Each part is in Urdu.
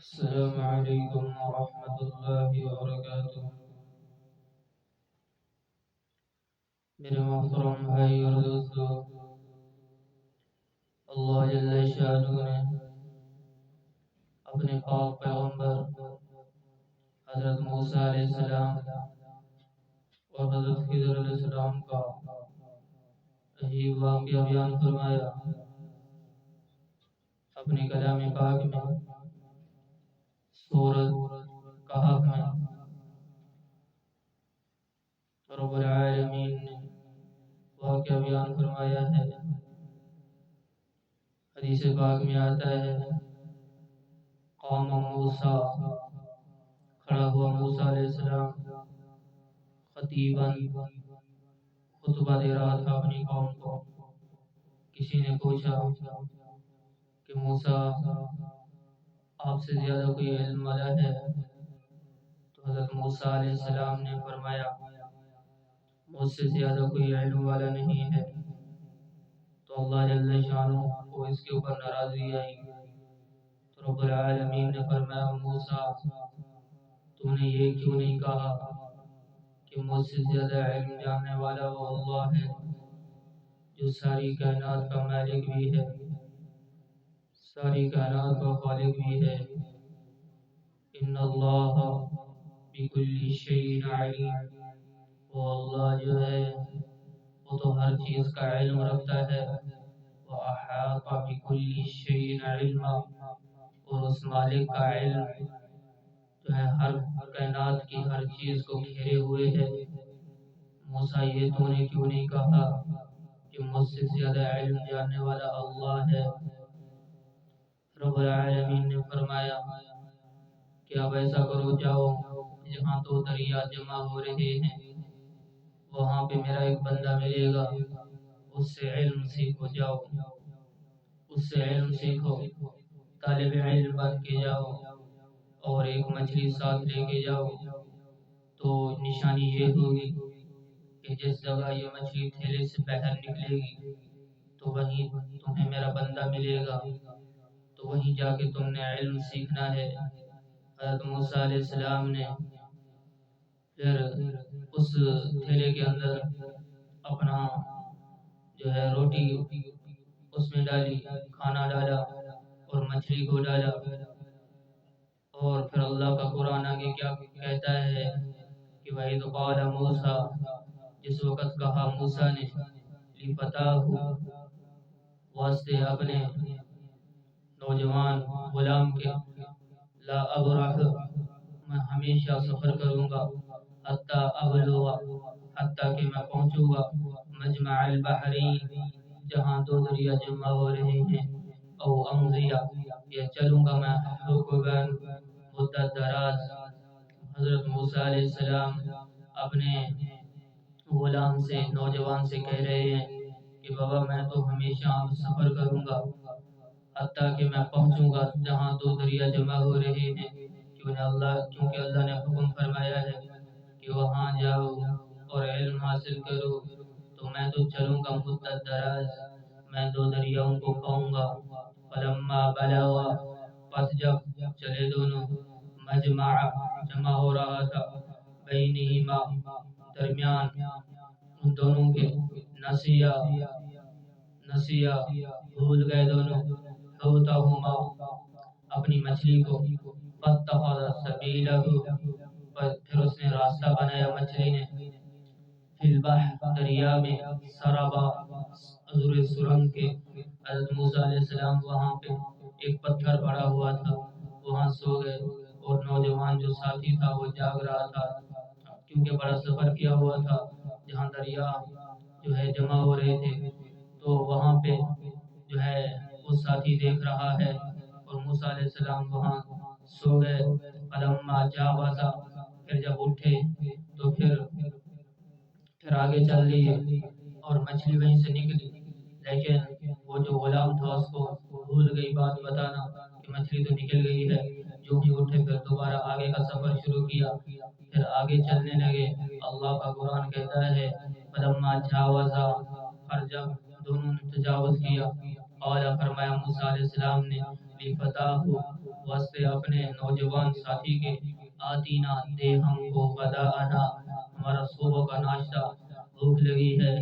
السلام علیکم ورحمۃ اللہ وبرکاتہ۔ میرے محترم بھائی اور دوستو، اللہ جل شانہ نے اپنے پاک پیغمبر حضرت موسیٰ علیہ السلام اور حضرت خضر علیہ السلام کا عجیب واقعہ بیان فرمایا اپنے کلام پاک میں سورۃ کہف میں۔ رب العالمین نے واقعہ بیان فرمایا ہے۔ حدیث پاک میں آتا ہے، قام موسیٰ، کھڑا ہوا موسیٰ علیہ السلام، خطیباً، خطبہ دے رہا تھا اپنی قوم کو۔ کسی نے پوچھا کہ موسیٰ، آپ سے زیادہ کوئی علم والا ہے؟ تو حضرت موسیٰ علیہ السلام نے فرمایا، مجھ سے زیادہ کوئی علم والا نہیں ہے۔ تو اللہ جل شانہ کو اس کے اوپر ناراضگی آئی۔ تو رب العالمین نے فرمایا، موسیٰ، تم نے یہ کیوں نہیں کہا کہ مجھ سے زیادہ علم جاننے والا وہ اللہ ہے جو ساری کائنات کا مالک بھی ہے، ساری کائنات کا خالق بھی ہے۔ ان اللہ بکل شیء علیم، وہ اللہ جو ہے وہ تو ہر چیز کا علم رکھتا ہے۔ وَأَحَاطَ بِكُلِّ شَيْءٍ عِلْمًا، اور اس مالک کا علم جو ہے ہر کائنات کی ہر چیز کو گھیرے ہوئے ہے۔ موسیٰ، یہ تو نے کیوں نہیں کہا کہ مجھ سے زیادہ علم جاننے والا اللہ ہے؟ رب العالمین نے فرمایا کہ اب ایسا کرو، جاؤ جہاں دو دریا جمع ہو رہے ہیں وہاں پہ میرا ایک بندہ ملے گا، اس سے علم سیکھو، جاؤ اس سے علم سیکھو، طالب علم بن کے جاؤ، اور ایک مچھلی ساتھ لے کے جاؤ۔ تو نشانی یہ ہوگی کہ جس جگہ یہ مچھلی تھیلے سے باہر نکلے گی تو وہیں تمہیں میرا بندہ ملے گا، تو وہیں جا کے تم نے علم سیکھنا ہے۔ حضرت موسیٰ علیہ السلام نے پھر اس تھیلے کے اندر اپنا جو ہے روٹی اس میں ڈالی، کھانا ڈالا اور مچھلی کو ڈالا، اور پھر اللہ کا قرآن آگے کیا کہتا ہے کہ وَإِذْ قَالَ مُوسَىٰ، جس وقت کہا موسیٰ نے، لِفَتَاهُ، واسطے اپنے نوجوان غلام کے، لا ابرح، میں ہمیشہ سفر کروں گا، حتیٰ ابلغ، حتیٰ کہ میں پہنچوں گا، مجمع البحرین، جہاں دو دریا جمع ہو رہے ہیں، او امضیہ، یا چلوں گا میں حقباً، مدت دراز۔ حضرت موسیٰ علیہ السلام اپنے غلام سے، نوجوان سے کہہ رہے ہیں کہ بابا، میں تو ہمیشہ سفر کروں گا حتیٰ کہ میں پہنچوں گا جہاں دو دریا جمع ہو رہے ہیں، کیونکہ اللہ نے حکم فرمایا ہے کہ وہاں جاؤ اور علم حاصل کرو۔ تو میں تو چلوں گا مدت دراز، میں دو دریاؤں کو پاؤں گا۔ فلما بلغا، پس جب چلے دونوں، مجمع، جمع ہو رہا تھا، بینہما، درمیان ان دونوں کے، نسیا، بھول گئے دونوں، حوتہما، اپنی مچھلی کو، فاتخذ سبیلہ، پھر اس نے راستہ بنایا مچھلی نے، فی البحر، دریا میں، سربا، عذر سرنگ کے۔ حضرت موسیٰ علیہ السلام وہاں پہ ایک پتھر پڑا ہوا تھا، وہاں سو گئے، اور نوجوان جو ساتھی تھا وہ جاگ رہا تھا، کیونکہ بڑا سفر کیا ہوا تھا جہاں دریا جو ہے جمع ہو رہے تھے۔ تو وہاں پہ جو ہے وہ ساتھی دیکھ رہا ہے، اور موسیٰ علیہ السلام وہاں سو گئے۔ فلما جاوزا، پھر جب اٹھے تو پھر آگے چل لیے، اور مچھلی وہیں سے نکلی، لیکن وہ جو غلام تھا اس کو بھول گئی بات بتانا کہ مچھلی تو نکل گئی ہے۔ جو ہی اٹھے پھر دوبارہ آگے کا سفر شروع کیا، پھر آگے چلنے لگے۔ اللہ کا قرآن کہتا ہے، فلما جاوزا، پر جب دونوں نے تجاوز کیا، قال، فرمایا موسیٰ علیہ السلام نے، لفتاہ، واسطے اپنے نوجوان ساتھی کے آتینا دے ہم کو غداءنا، ہمارا صبح کا ناشتہ، بھوک لگی ہے،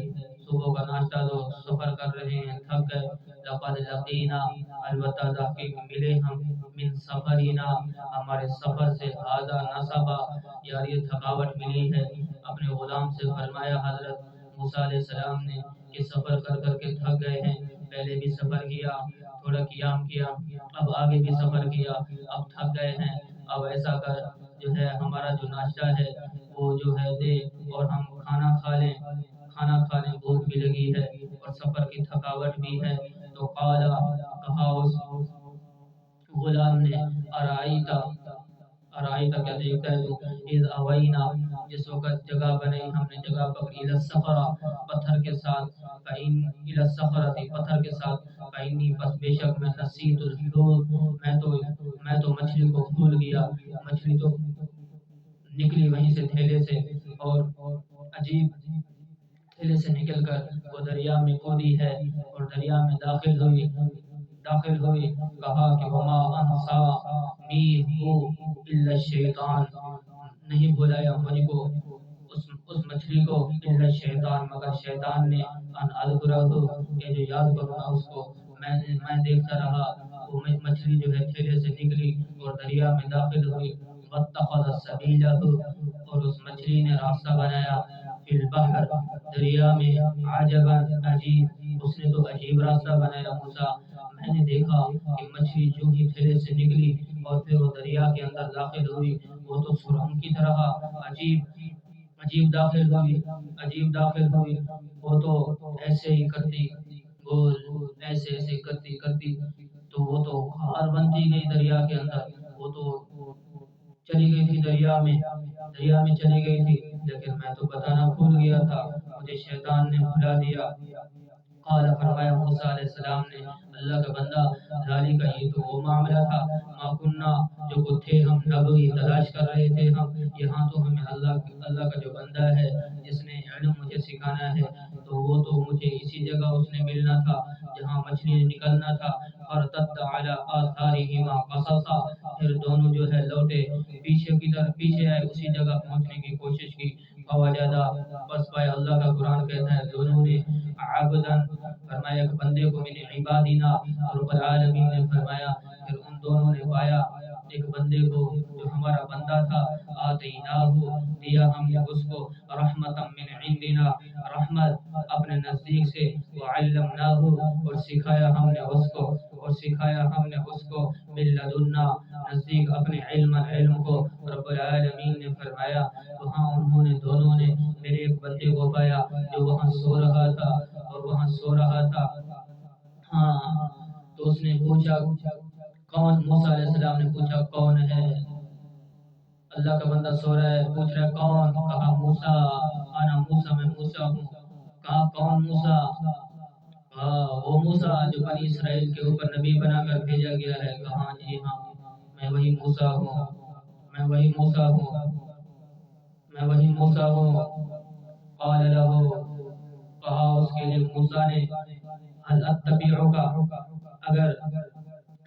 صبح کا ناشتہ تو سفر کر رہے ہیں تھک گئے، لقد لقینا البتہ تحقیق ملے ہم، من سفرینا ہمارے سفر سے، ہذا نصبا یار یہ تھکاوٹ ملی ہے۔ اپنے غلام سے فرمایا حضرت موسیٰ علیہ السلام نے کہ سفر کر کر کے تھک گئے ہیں، پہلے بھی سفر کیا، تھوڑا قیام کیا، اب آگے بھی سفر کیا، اب تھک گئے ہیں، اب ایسا کر جو ہے ہمارا جو ناشتہ ہے وہ جو ہے دے اور ہم کھانا کھا لیں، کھانا کھا لیں، بھوک بھی لگی ہے اور سفر کی تھکاوٹ بھی ہے۔ تو قال کہا اس غلام نے ارائیتا، ارائیتا کیا دیکھتا ہے تو، اذ اوینا جس وقت جگہ بنائی ہم نے، جگہ پکڑی، الی الصخرہ پتھر کے ساتھ، فإن الی الصخرہ پتھر کے ساتھ، فإنی پس بے شک میں نسیت الحوت میں تو مچھلی کو بھول گیا، مچھلی تو نکلی وہیں سے تھیلے سے اور عجیب تھیلے سے نکل کر وہ دریا میں کودی ہے اور دریا میں داخل ہوئی، کہا کہ وما انسا نی ہو الا الشیطان، نہیں بلایا مجھ کو اس مچھلی کو الا الشیطان مگر شیطان نے، ان اذکرہ کہ جو یاد کروں گا اس کو، میں دیکھتا رہا وہ مچھلی جو ہے تھیلے سے نکلی اور دریا میں داخل ہوئی، واتخذ سبیلہ اور اس مچھلی نے راستہ بنایا، فی البحر دریا میں، عجبا عجیب اس نے تو عجیب راستہ بنایا موسیٰ، میں نے دیکھا کہ مچھلی جو ہی تھیلے سے نکلی اور پھر وہ دریا کے اندر داخل ہوئی، وہ تو سرنگ کی طرح عجیب داخل ہوئی، وہ تو ایسے ہی کرتی گول، ایسے کرتی تو وہ تو غار بنتی گئی دریا کے اندر، وہ تو چلی گئی تھی دریا میں چلی گئی تھی، لیکن میں تو بتانا بھول گیا تھا، مجھے شیطان نے بھلا دیا۔ قال فرمایا موسیٰ علیہ السلام نے، اللہ کا بندہ، ذالک یہ تو وہ معاملہ تھا، ما کننا جو کو تھے ہم، نبغی تلاش کر رہے تھے ہم، یہاں تو ہمیں اللہ کا جو بندہ ہے جس نے علم مجھے سکھانا ہے، تو وہ تو مجھے اسی جگہ اس نے ملنا تھا جہاں مچھلی نکلنا تھا، فارتد علی آثارہما قصصا پھر دونوں جو ہے لوٹے پیچھے کی طرف، پیچھے آئے اسی جگہ پہنچنے کی کوشش کی، فوجدا پس پایا، اللہ کا قرآن کہتا ہے دونوں نے عبدا فرمایا ایک بندے کو من عبادنا، رب العالمین نے فرمایا پھر ان دونوں نے پایا ایک بندے کو جو ہمارا بندہ تھا، آتیناہ دیا ہم نے اس کو، رحمتا من عندنا رحمت اپنے نزدیک سے، وعلمناہ اور سکھایا ہم نے اس کو من لدنا نزدیک اپنے علم کو، رب العالمین نے فرمایا وہاں انہوں نے دونوں نے میرے ایک بندے کو پایا جو وہاں سو رہا تھا، ہاں تو اس نے پوچھا کون، موسیٰ علیہ السلام نے پوچھا کون ہے، اللہ کا بندہ سو رہا ہے، پوچھ رہا ہے کون، کہا موسیٰ، انا موسیٰ میں موسیٰ ہوں، کہا کون موسیٰ، وہ موسیٰ جو بنی اسرائیل کے اوپر نبی بنا کر بھیجا گیا ہے، کہا جی ہاں میں وہی موسیٰ ہوں، قال له کہا اس کے لیے موسیٰ نے، هل اتبعک اگر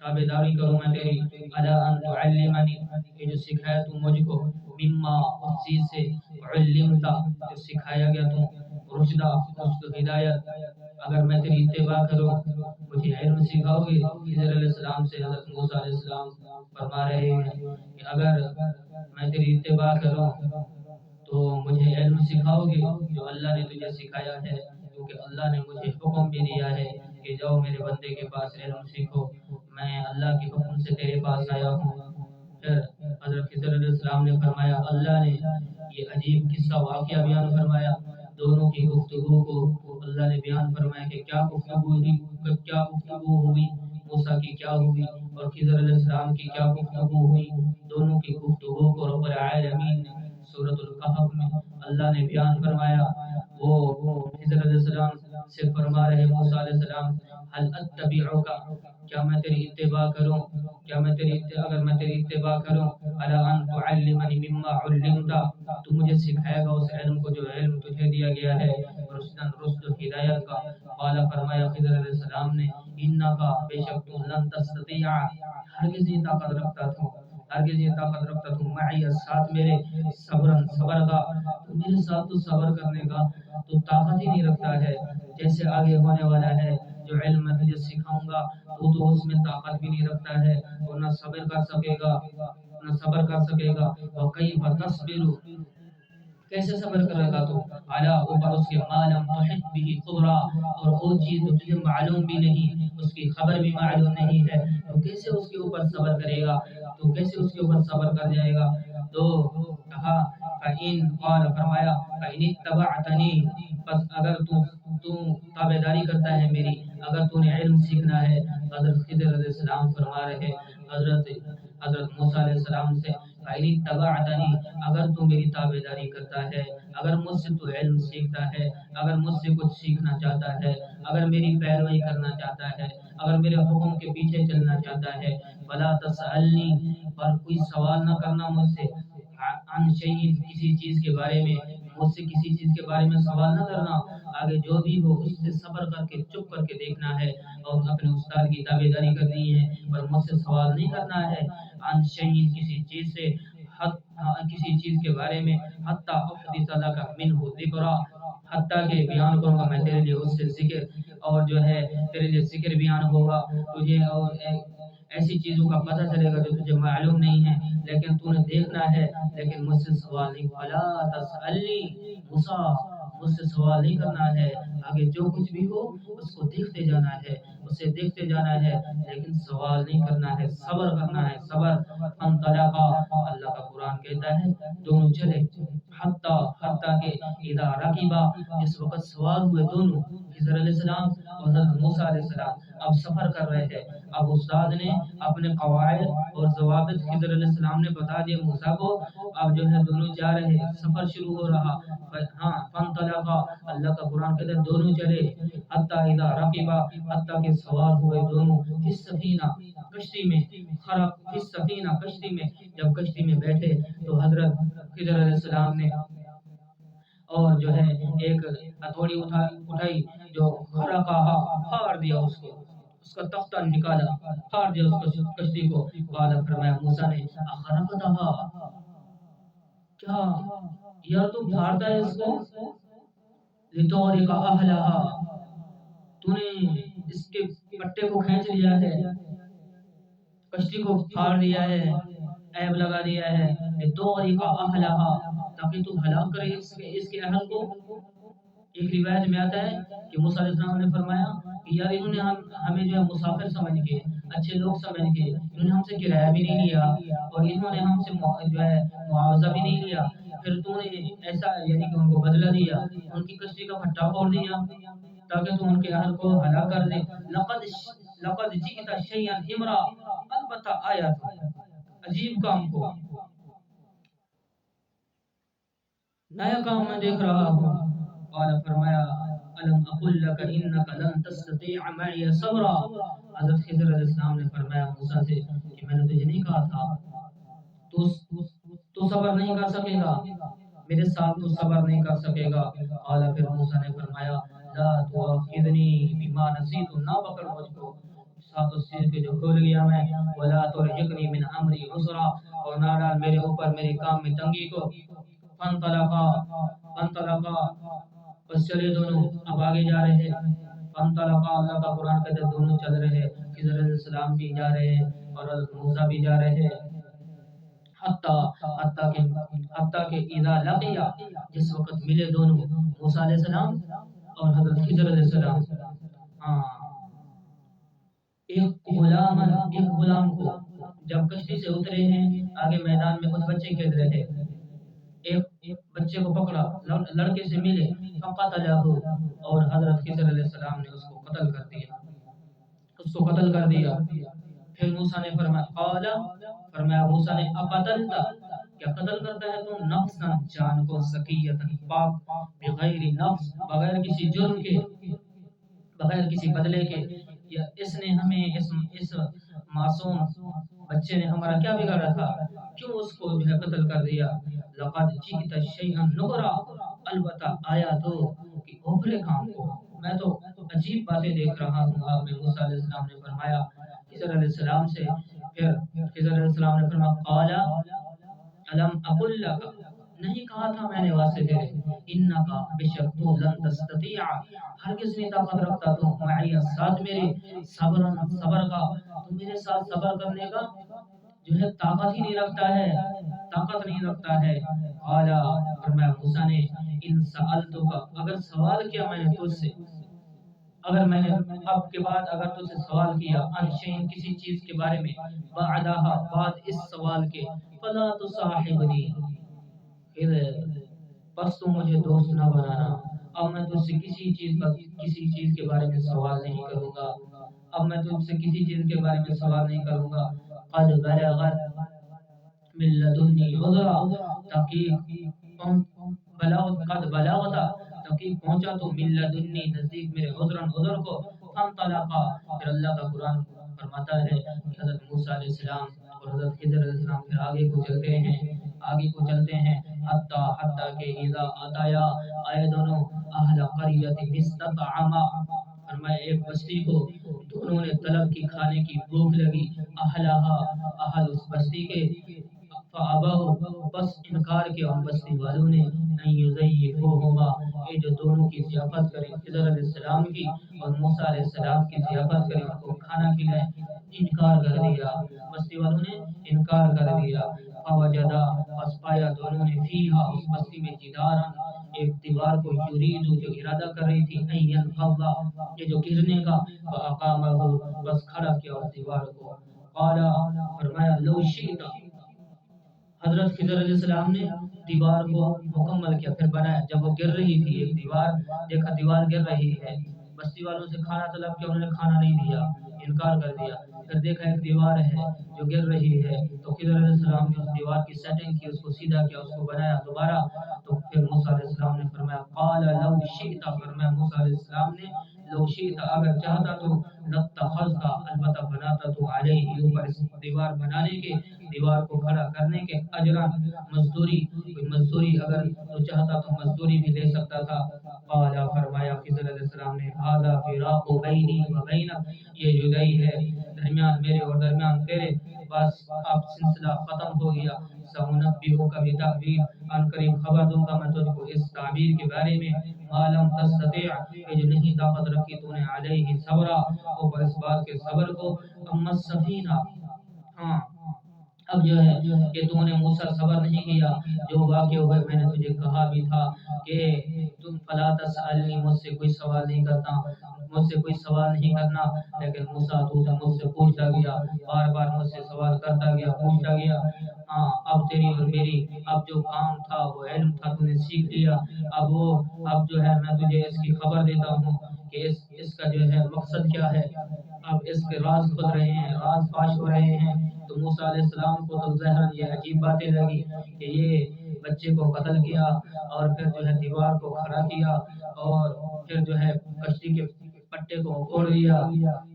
تابعداری کروں میں تیری، علی ان تعلمنی کہ جو سکھایا تو مجھ کو، مما اس چیز سے، علمتا جو سکھایا گیا تو، رشد ہدایت، اگر میں تیری اتباع کروں مجھے علم سکھاؤ گے، خضر علیہ السلام سے حضرت موسیٰ علیہ السلام فرما رہے ہیں کہ اگر میں تیری اتباع کروں تو مجھے علم سکھاؤ گے جو اللہ نے تجھے سکھایا ہے، کیونکہ اللہ نے مجھے حکم بھی دیا ہے کہ جاؤ میرے بندے کے پاس علم سیکھو، میں اللہ کے حکم سے تیرے پاس آیا ہوں۔ پھر حضرت خضر علیہ السلام نے فرمایا، اللہ نے یہ عجیب قصہ واقعہ بیان فرمایا، دونوں کی گفتگو کو اللہ نے بیان فرمایا کہ کیا گفتگو ہوئی، موسیٰ کی کیا ہوئی اور خضر علیہ السلام کی کیا گفتگو ہوئی، دونوں کی گفتگو کو رب العالمین نے سورۃ الکہف میں اللہ نے بیان فرمایا۔ وہ خضر علیہ السلام سے فرما رہے موسیٰ علیہ السلام، هل اتبعک کیا میں تیری اتباع کروں، اگر میں تیری اتباع کروں، علی ان تعلمنی مما علمت تو مجھے سکھائے گا اس علم کو جو علم تجھے دیا گیا ہے، رشد ہدایت کا، قال فرمایا خضر علیہ السلام نے انکا بے شک تو لن تستطیع ہرگز یہ طاقت رکھتا تھا، ہرگز یہ طاقت رکھتا تھا معی ساتھ میرے صبر کا، تو میرے ساتھ تو صبر کرنے کا تو طاقت ہی نہیں رکھتا ہے، جیسے آگے ہونے والا ہے جو علم میں تجھے سکھاؤں گا تو اس میں طاقت بھی نہیں رکھتا ہے اور نہ صبر کر سکے گا، نہ صبر کر سکے گا، اور کئی تصبر کیسے صبر کرے گا تو اعلیٰ اوپر اس کے معلوم تحت بھی خبرا، اور وہ چیز جو تجھے معلوم بھی نہیں، اس کی خبر بھی معلوم نہیں ہے، تو کیسے اس کے اوپر صبر کرے گا، تو کیسے اس کے اوپر صبر کر جائے گا؟ تو کہا فَإِن قال فرمایا فَإِنِ اتَّبَعْتَنِي بس اگر تو تابعداری کرتا ہے میری، اگر تو نے علم سیکھنا ہے، حضرت خضر علیہ السلام فرما رہے حضرت موسیٰ علیہ السلام سے فَإِنِ اتَّبَعْتَنِي اگر تو میری تابعداری کرتا ہے، اگر مجھ سے تو علم سیکھتا ہے، اگر مجھ سے کچھ سیکھنا چاہتا ہے، اگر میری پیروی کرنا چاہتا ہے، اگر میرے حکم کے پیچھے چلنا چاہتا ہے، فَلَا تَسْأَلْنِي پر کوئی سوال نہ کرنا مجھ سے، عن شیء کسی چیز کے بارے میں، مجھ سے کسی چیز کے بارے میں سوال نہ کرنا، آگے جو بھی ہو اس سے صبر کر کے چپ کر کے دیکھنا ہے اور اپنے استاد کی تابعداری کرنی ہے، پر مجھ سے سوال نہیں کرنا ہے، عن شیء کسی چیز سے، کسی چیز کے بارے میں، حتی احدث لک منہ ذکرا حتیٰ کہ بیان کروں گا میں تیرے لیے اس سے ذکر، اور جو ہے تیرے لیے ذکر بیان ہوگا تجھے، اور ایسی چیزوں کا پتہ چلے گا جو تجھے معلوم نہیں ہے لیکن تو نے دیکھنا ہے، لیکن مجھ سے سوال نہیں، فلا تسألنی موسیٰ مجھ سے سوال نہیں کرنا ہے، آگے جو کچھ بھی ہو اس کو دیکھتے جانا ہے، اسے دیکھتے جانا ہے، لیکن سوال نہیں کرنا ہے، صبر کرنا ہے، صبر فانطلقا اللہ کا قرآن کہتا ہے دونوں چلے، حتیٰ کہ اذا رکبا جس وقت سوار ہوئے دونوں خضر علیہ السلام اور حضرت موسیٰ علیہ السلام، اب سفر کر رہے تھے، اب استاد نے اپنے قواعد اور ضوابط خضر علیہ السلام نے بتا دیا موسیٰ کو، اب جو ہے دونوں جا رہے، سفر شروع ہو رہا، ہاں فانطلقا اللہ کا قرآن کہتا ہے دونوں چلے، حتیٰ اذا رکبا حتیٰ کہ سوار ہوئے دونوں فی السفینہ کشتی میں، خرق فی السفینہ کشتی میں، جب کشتی میں بیٹھے تو حضرت خضر علیہ السلام نے اور جو ہے ایک ہتھوڑی اٹھائی جو خرقہ پھاڑ دیا اس کا تختہ نکالا، پھاڑ دیا اس کو کشتی کو، قال فرمایا موسیٰ نے اخرقتھا کیا یار تو پھاڑتا ہے اس کو، لتغرق اہلہا تو نے اس کے پٹے کو کھینچ لیا ہے، کشتی کو پھاڑ دیا ہے، عیب لگا دیا ہے، لتغرق اہلہا تاکہ تو ہلاک کرے اس کے اہل کو۔ ایک روایت میں آتا ہے کہ موسیٰ علیہ السلام نے فرمایا کہ یار انہوں نے ہمیں جو ہے مسافر سمجھ کے، اچھے لوگ سمجھ کے، انہوں نے ہم سے کرایہ بھی نہیں لیا اور انہوں نے ہم سے جو ہے معاوضہ بھی نہیں لیا، پھر تو نے ایسا یعنی کہ ان کو بدلہ دیا، ان کی کشتی کا پھٹا پھوڑ دیا تاکہ تو ان کے اہل کو ہلاک کر دے۔ لقد جئت شیئا امرا البتہ آیا تھا عجیب کام کو، نیا کام میں دیکھ رہا ہوں۔ قال فرمایا الم اقل لك انك لن تستطيع معي صبرا حضرت خضر علیہ السلام نے فرمایا موسیٰ سے کہ میں نے تجھے نہیں کہا تھا تو صبر نہیں کر سکے گا، میرے ساتھ تو صبر نہیں کر سکے گا۔ قال پھر موسیٰ نے فرمایا لا تؤاخذنی بما نسیت نہ پکڑ مجھ کو ساتھ اس چیز کے جو بھول گیا میں، ولا ترهقني من امری عسرا اور نہ ڈال میرے اوپر میرے کام میں تنگی کو۔ فانطلقا بس چلے دونوں، اب آگے جا رہے ہیں، فانطلقا اللہ کا قرآن کہتے ہیں دونوں چل رہے ہیں، خضر علیہ السلام بھی جا رہے ہیں اور حضرت موسیٰ بھی جا رہے ہیں، حتیٰ کہ اذا لقیا جس وقت ملے دونوں موسیٰ علیہ السلام اور حضرت خضر علیہ السلام، ہاں ایک غلام کو جب کشتی سے اترے ہیں، آگے میدان میں کچھ بچے کھیل رہے تھے، ایک بچے کو پکڑا، لڑکے سے ملے، فقتلہ اور حضرت خضر علیہ السلام نے اس کو قتل کر دیا، پھر موسیٰ نے فرمایا موسیٰ نے اقتلتا کیا قتل کرتا ہے تو نفسا جان کو زکیۃ پاک بغیر نفس بغیر کسی جرم کے، بغیر کسی بدلے کے، یا اس نے ہمیں اس معصوم بچے نے ہمارا کیا بگاڑا تھا، کیوں اس کو جو ہے قتل کر دیا۔ لقد جئت شیئا نکرا البتہ آیا تو کہ اوپرے کام کو، میں تو عجیب باتیں دیکھ رہا ہوں۔ آپ نے موسیٰ علیہ السلام نے فرمایا خضر علیہ السلام سے، پھر خضر علیہ السلام نے فرمایا قال الم اقل لک، نہیں کہا تھا میں نے واسطے تیرے، انکا بشک تو لن تستطیع، ہرگز نہیں طاقت رکھتا تو معی ساتھ میرے صبر کا، تو میرے ساتھ صبر کرنے کا جو ہے طاقت ہی نہیں رکھتا ہے، طاقت نہیں رکھتا ہے۔ قال فرمایا موسیٰ نے ان سألتک، اگر سوال کیا میں نے تجھ سے، اگر میں نے اب کے بعد اگر تجھ سے سوال کیا ان شیء کسی چیز کے بارے میں، بعدها بعد اس سوال کے، فلا تصاحبنی، پھر بس تم مجھے دوست نہ بنانا، اب میں تجھ سے کسی چیز کے بارے میں سوال نہیں کروں گا، اب میں تجھ سے کسی چیز کے بارے میں سوال نہیں کروں گا۔ قد بلغت من لدنی عذرا، تحقیق قد بلغت، تحقیق پہنچا تو من لدنی نزدیک میرے عذر کو، فانطلقا، پھر اللہ کا قرآن فرماتا ہے کہ حضرت موسیٰ علیہ السلام اور حضرت خضر علیہ السلام پھر آگے کو چلتے ہیں حتیٰ کہ اذا آتایا، آئے دونوں اہل قریت استطعما، فرمایا ایک بستی کو دونوں نے طلب کی، کھانے کی بھوک لگی، اہل اس بستی کے، فابوا، بس انکار کیا ان بستی والوں نے، ان یضیفوہما، یہ جو دونوں کی ضیافت کریں، خضر علیہ السلام کی اور موسیٰ علیہ السلام کی ضیافت کریں، ان کو کھانا کھلائیں، انکار کر دیا، بستی والوں نے انکار کر دیا۔ فوجدا، پس پایا دونوں نے فیہا، اس بستی میں، جدارا، ایک دیوار کو، یرید، جو ارادہ کر رہی تھی، ان ینقض، یہ جو گرنے کا، فاقامہ، بس کھڑا کیا اس دیوار کو۔ قال، فرمایا لو شئت، حضرت خضر علیہ السلام نے دیوار کو مکمل کیا، پھر بنایا، جب وہ گر رہی تھی ایک دیوار، دیکھا دیوار گر رہی ہے، بستی والوں سے کھانا طلب کیا، انہوں نے کھانا نہیں دیا، انکار کر دیا، پھر دیکھا ایک دیوار ہے جو گر رہی ہے، تو خضر علیہ السلام نے اس دیوار کی سیٹنگ کی، اس کو سیدھا کیا، اس کو بنایا دوبارہ، تو پھر موسیٰ علیہ السلام نے فرمایا قال لو شئت، فرمایا موسیٰ علیہ السلام نے لو شئت، اگر چاہتا تو، لاتخذت، البتہ بناتا تو، علیہ، اوپر اس دیوار بنانے کے، دیوار کو کھڑا کرنے کے، اجرا، مزدوری، کوئی مزدوری اگر تو چاہتا تو مزدوری بھی لے سکتا تھا۔ قال، فرمایا خضر علیہ السلام نے ھذا فراق بینی و بینک، یہ جدائی ہے درمیان میرے اور درمیان تیرے، بس اب سلسلہ ختم ہو گیا۔ سأنبئک بتأویل، ان قریب خبر دوں گا میں تجھ کو اس تعبیر کے بارے میں، ما لم تستطیع، کہ جو نہیں طاقت رکھی تو نے، علیہ صبرا، اوپر اس بات کے صبر کو، اما السفینہ، ہاں اب جو ہے کہ تو نے موسیٰ صبر نہیں کیا، جو واقع ہوئے میں نے تجھے کہا بھی تھا کہ تم فلا تسألنی، مجھ سے کوئی سوال نہیں کرتا، مجھ سے کوئی سوال نہیں کرنا، لیکن موسیٰ تو مجھ سے پوچھتا گیا، بار بار مجھ سے سوال کرتا گیا، پوچھتا گیا، ہاں اب تیری اور میری، اب جو کام تھا وہ علم تھا تو نے سیکھ لیا، اب جو ہے میں تجھے اس کی خبر دیتا ہوں کہ اس کا جو ہے مقصد کیا ہے، اب اس کے راز کھل رہے ہیں، راز فاش ہو رہے ہیں۔ تو موسیٰ علیہ السلام کو تو ظاہراً یہ عجیب باتیں لگی کہ یہ بچے کو قتل کیا اور پھر جو ہے دیوار کو کھڑا کیا اور پھر جو ہے کشتی کے پٹے کو کھول دیا،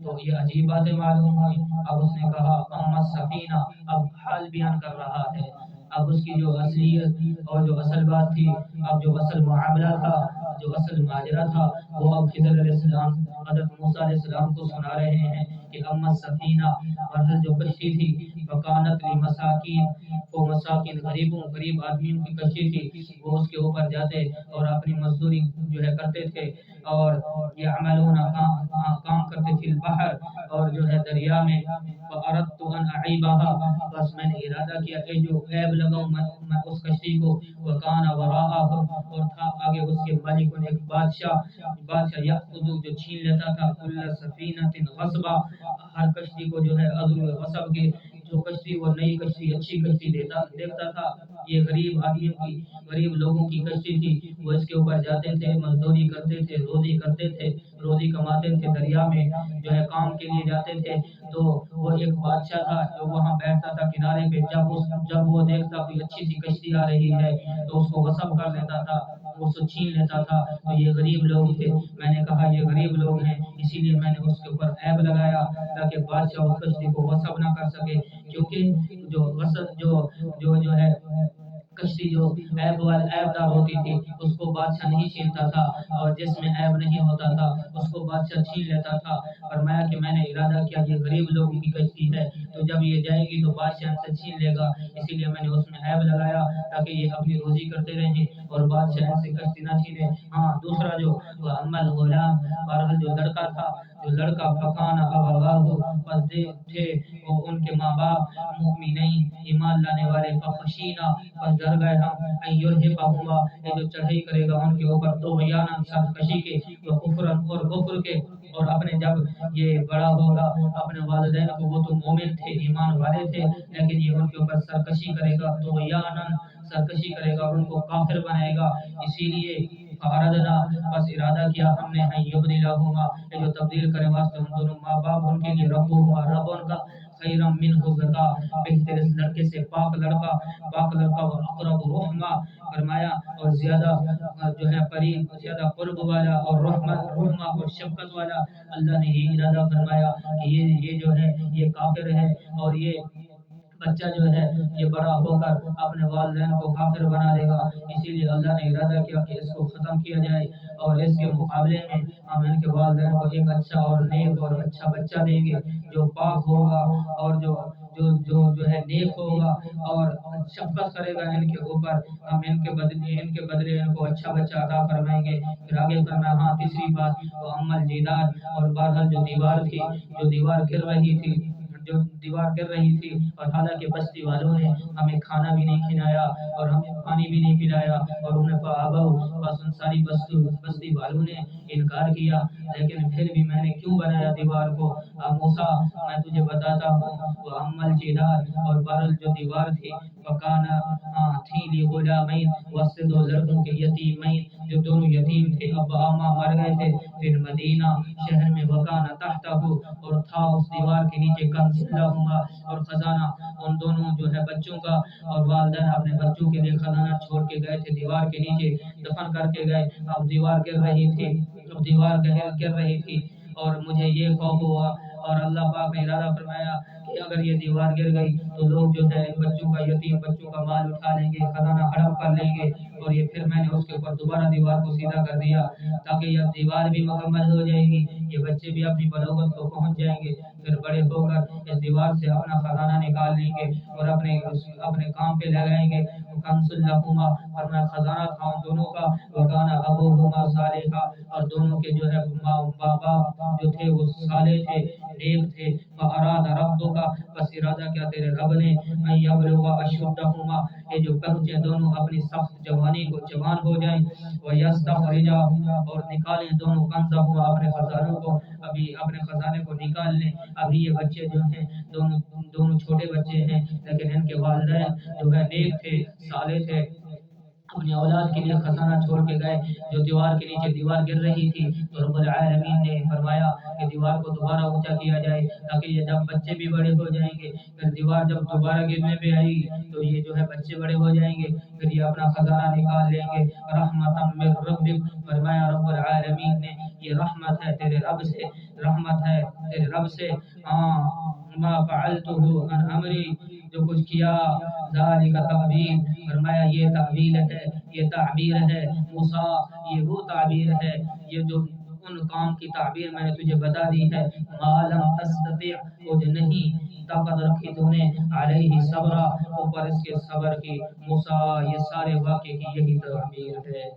تو یہ عجیب باتیں معلوم ہوئی۔ اب اس نے کہا اما السفینہ، اب حال بیان کر رہا ہے، اب اس کی جو اصلیت اور جو اصل بات تھی، اب جو اصل معاملہ تھا، جو اصل ماجرا تھا، وہ اب خضر علیہ السلام حضرت موسیٰ علیہ السلام کو سنا رہے ہیں کہ اما السفینہ، مرحل جو کشتی تھی، فکانت لمساکین، وہ مساکین غریب آدمیوں کی کشتی تھی، وہ اس کے اوپر جاتے اور اپنی مزدوری جو ہے کرتے تھے، اور یعملون، کام کرتے تھے، البحر، اور جو ہے دریا میں، فاردت ان اعیبها، بس میں نے ارادہ کیا کہ جو عیب لگاؤں میں اس کشتی کو، وکان وراءهم، اور تھا آگے اس کے مالک ایک بادشاہ یأخذ، جو چھین لیتا تھا، کل سفینۃ غصبا، ہر کشتی کو جو ہے عذر و غصب کے، جو کشتی وہ نئی کشتی اچھی کشتی دیکھتا تھا، یہ غریب آدمیوں کی، غریب لوگوں کی کشتی تھی، وہ اس کے اوپر جاتے تھے، مزدوری کرتے تھے، روزی کماتے تھے، دریا میں جو ہے کام کے لیے جاتے تھے، تو وہ ایک بادشاہ تھا جو وہاں بیٹھتا تھا کنارے پہ، جب وہ دیکھتا کوئی اچھی سی کشتی آ رہی ہے تو اس کو غصب کر لیتا تھا، اس کو چھین لیتا تھا، تو یہ غریب لوگ تھے، میں نے کہا یہ غریب لوگ ہیں، اسی لیے میں نے اس کے اوپر عیب لگایا تاکہ بادشاہ اس کشتی کو غصب نہ کر سکے، کیونکہ جو غصب جو ہے کشتی جو عیبدار ہوتی تھی اس کو بادشاہ نہیں چھینتا تھا، اور جس میں عیب نہیں ہوتا تھا اس کو بادشاہ چھین لیتا تھا۔ فرمایا کہ میں نے ارادہ کیا یہ غریب لوگوں کی کشتی ہے، تو جب یہ جائے گی تو بادشاہ ان سے چھین لے گا، اسی لیے میں نے اس میں عیب لگایا تاکہ یہ اپنی روزی کرتے رہیں اور بادشاہ ان سے کشتی نہ چھینے۔ ہاں دوسرا جو عمل غلام، بہرحال جو لڑکا تھا، جو لڑکا فقان ابواہ، پس تھے وہ ان کے ماں باپ مؤمنین، ایمان لانے والے، فخشینا، پس ڈر گئے ہم، ان یرہقہما، یہ جو چڑھائی کرے گا ان کے اوپر طغیانا، سرکشی کے، و کفرا، اور کفر کے، اور اپنے جب یہ بڑا ہوگا اپنے والدین کو، وہ تو مومن تھے ایمان والے تھے، لیکن یہ ان کے اوپر سرکشی کرے گا، طغیانا، سرکشی کرے گا اور ان کو کافر بنائے گا، اسی لیے فاردنا، بس ارادہ کیا ہم نے، ان یبدلہما، یہ جو تبدیل کرے واسطے ان دونوں ماں باپ ان کے لیے، ربہما، رب ان کا، خیرا منہ زکا، بہتر اس لڑکے سے، پاک لڑکا، وہ اقرب رحمہ، فرمایا اور زیادہ جو ہے قریب، زیادہ قرب والا، اور رحمہ اور شفقت والا۔ اللہ نے یہ ارادہ فرمایا کہ یہ جو ہے یہ کافر ہے، اور یہ بچہ جو ہے یہ بڑا ہو کر اپنے والدین کو کافر بنا لے گا، اسی لیے اللہ نے ارادہ کیا کہ اس کو ختم کیا جائے، اور اس کے مقابلے میں ہم ان کے والدین کو ایک اچھا اور نیک اور اچھا بچہ دیں گے جو پاک ہوگا، اور جو ہے نیک ہوگا اور شفقت کرے گا ان کے اوپر، ہم ان کے بدلے ان کو اچھا بچہ عطا فرمائیں گے۔ پھر آگے فرمایا، ہاں تیسری بات، وہ عمل جیدار، اور بہرحال جو دیوار تھی، جو دیوار گر رہی تھی، اور حالانکہ بستی والوں نے ہمیں کھانا بھی نہیں کھلایا اور ہمیں پانی بھی نہیں پلایا، اور انہیں بس ان ساری بستی والوں نے انکار کیا، لیکن پھر بھی میں نے کیوں بنایا دیوار کو؟ موسیٰ میں تجھے بتاتا ہوں، وہ عمل جیدار، اور بہرحال جو دیوار تھی، وکانا، تھی لی غلامین، واسطے دو لڑکوں کے، یتیمین، جو دونوں یتیم تھے، ابا ماں مر گئے تھے، پھر مدینہ شہر میں، وکانا تحتہ، اور تھا اس دیوار کے نیچے، کنز لہما، اور خزانہ ان دونوں جو ہے بچوں کا، اور والدین اپنے بچوں کے لیے خزانہ چھوڑ کے گئے تھے دیوار کے نیچے، دفن کر کے گئے۔ اب دیوار گر رہی تھی اور مجھے یہ خوف ہوا، اور اللہ پاک نے ارادہ فرمایا کہ اگر یہ دیوار گر گئی تو لوگ جو ہے بچوں کا، یتیم بچوں کا مال اٹھا لیں گے، خزانہ ہڑپ کر لیں گے، اور یہ پھر میں نے اس کے اوپر دوبارہ دیوار کو سیدھا کر دیا تاکہ یہ دیوار بھی مکمل ہو جائے گی، یہ بچے بھی اپنی بلوغت کو پہنچ جائیں گے، پھر بڑے ہو کر اس دیوار سے اپنا خزانہ نکال لیں گے اور اپنے کام پہ لگائیں گے۔ کنز لہما، فرمایا خزانہ تھا ان دونوں کا، وکانا ابوہما صالحا، اور دونوں کے جو ہے باپ جو تھے وہ صالح تھے، نیک تھے، فاراد ربک، بس ارادہ کیا تیرے رب نے، ان یبلغا اشدہما، یہ جو پہنچے دونوں اپنی سخت جوانی کو، جوان ہو جائیں، ویستخرجا، اور نکالیں دونوں، کنزہما، اپنے خزانوں کو، ابھی اپنے خزانے کو نکال لیں، ابھی یہ بچے جو ہیں دونوں چھوٹے بچے ہیں، لیکن ان کے والدین جو ہے نیک تھے، صالح تھے، اپنی اولاد کے لیے خزانہ چھوڑ کے گئے۔ جو دیوار کے نیچے دیوار گر رہی تھی تو رب العالمین نے فرمایا کہ دیوار کو دوبارہ اونچا کیا جائے تاکہ یہ جب بچے بھی بڑے ہو جائیں گے، پھر دیوار جب دوبارہ گرنے پہ آئے گی تو یہ جو ہے بچے بڑے ہو جائیں گے، پھر یہ اپنا خزانہ نکال لیں گے۔ رحمت من ربک، فرمایا رب العالمین نے یہ رحمت ہے تیرے رب سے، رحمت ہے تیرے رب سے، ما فعلتہ عن امری، جو کچھ کیا، ذالک تعبیر، فرمایا یہ تعبیر ہے، یہ تعبیر ہے موسیٰ، یہ وہ تعبیر ہے، یہ جو ان کام کی تعبیر میں نے تجھے بتا دی ہے، ما لم تستطع، وہ جو نہیں طاقت رکھی تو نے، علیہ صبر، اوپر اس کے صبر کی، موسیٰ یہ سارے واقعے کی یہی تعبیر ہے۔